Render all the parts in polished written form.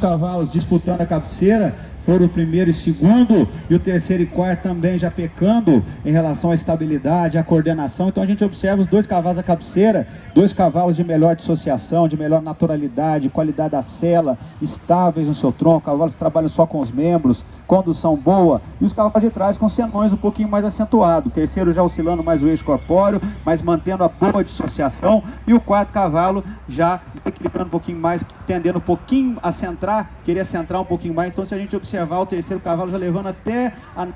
cavalos disputando a cabeceira foram o primeiro e segundo, e o terceiro e quarto também já pecando em relação à estabilidade, à coordenação. Então a gente observa os dois cavalos da cabeceira, dois cavalos de melhor dissociação, de melhor naturalidade, qualidade da sela, estáveis no seu tronco, cavalos que trabalham só com os membros, condução boa, e os cavalos de trás com senões um pouquinho mais acentuado, o terceiro já oscilando mais o eixo corpóreo, mas mantendo a boa dissociação, e o quarto cavalo já equilibrando um pouquinho mais, tendendo um pouquinho a centrar, queria centrar um pouquinho mais. Então se a gente observar o terceiro cavalo já levando até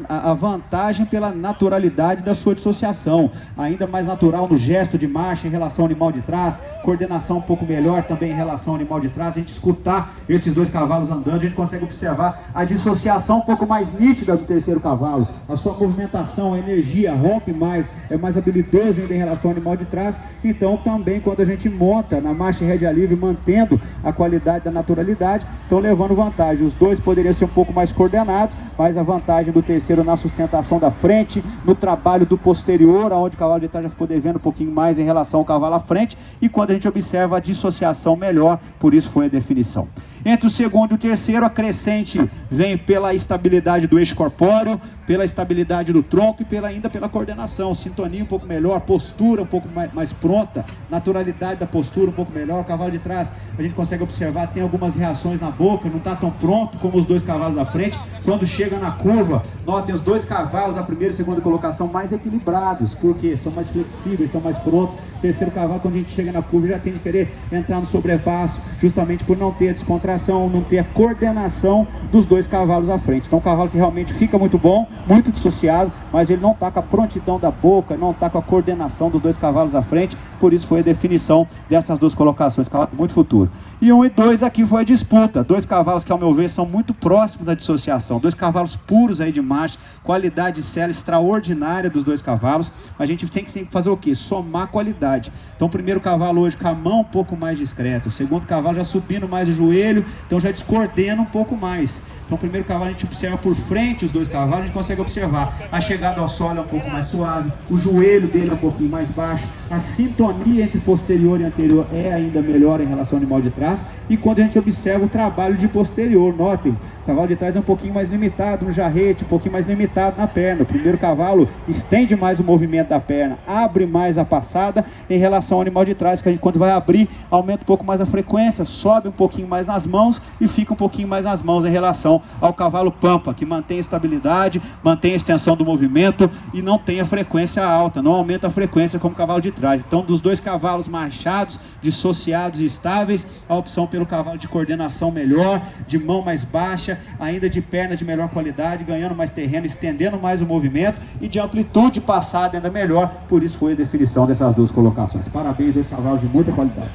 a vantagem pela naturalidade da sua dissociação, ainda mais natural no gesto de marcha em relação ao animal de trás, coordenação um pouco melhor também em relação ao animal de trás. A gente escutar esses dois cavalos andando, a gente consegue observar a dissociação um pouco mais nítida do terceiro cavalo, a sua movimentação, a energia, rompe mais, é mais habilidoso ainda em relação ao animal de trás. Então também quando a gente monta na marcha em rédea livre, mantendo a qualidade da naturalidade, estão levando vantagem. Os dois poderiam ser um pouco mais coordenados, mas a vantagem do terceiro na sustentação da frente, no trabalho do posterior, onde o cavalo de trás já ficou devendo um pouquinho mais em relação ao cavalo à frente, e quando a gente observa a dissociação melhor, por isso foi a definição. Entre o segundo e o terceiro, a crescente vem pela estabilidade do eixo corpóreo, pela estabilidade do tronco e ainda pela coordenação, sintonia um pouco melhor, postura um pouco mais pronta, naturalidade da postura um pouco melhor. O cavalo de trás, a gente consegue observar, tem algumas reações na boca, não está tão pronto como os dois cavalos da frente. Quando chega na curva, notem os dois cavalos, a primeira e segunda colocação, mais equilibrados, porque são mais flexíveis, estão mais prontos. O terceiro cavalo, quando a gente chega na curva, já tem de querer entrar no sobrepasso, justamente por não ter a descontração, não ter a coordenação dos dois cavalos à frente. Então, um cavalo que realmente fica muito bom, muito dissociado, mas ele não está com a prontidão da boca, não está com a coordenação dos dois cavalos à frente, por isso foi a definição dessas duas colocações, cavalo com muito futuro. E 1 e 2 aqui foi a disputa, dois cavalos que ao meu ver são muito próximos da dissociação, dois cavalos puros aí de marcha, qualidade de sela extraordinária dos dois cavalos. A gente tem que fazer o quê? Somar qualidade. Então o primeiro cavalo hoje com a mão um pouco mais discreta, o segundo cavalo já subindo mais o joelho, então já descoordena um pouco mais. Então o primeiro cavalo a gente observa por frente os dois cavalos, a gente consegue observar a chegada ao solo é um pouco mais suave, o joelho dele é um pouquinho mais baixo, a sintonia entre posterior e anterior é ainda melhor em relação ao animal de trás. E quando a gente observa o trabalho de posterior, notem, o cavalo de trás é um pouquinho mais limitado no jarrete, um pouquinho mais limitado na perna. O primeiro cavalo estende mais o movimento da perna, abre mais a passada em relação ao animal de trás, que a gente quando vai abrir, aumenta um pouco mais a frequência, sobe um pouquinho mais nas mãos e fica um pouquinho mais nas mãos em relação ao cavalo pampa, que mantém a estabilidade, mantém a extensão do movimento e não tem a frequência alta, não aumenta a frequência como o cavalo de trás. Então, dos dois cavalos marchados, dissociados e estáveis, a opção pelo cavalo de coordenação melhor, de mão mais baixa, ainda de perna de melhor qualidade, ganhando mais terreno, estendendo mais o movimento e de amplitude passada ainda melhor. Por isso foi a definição dessas duas colocações. Parabéns, dois cavalos de muita qualidade.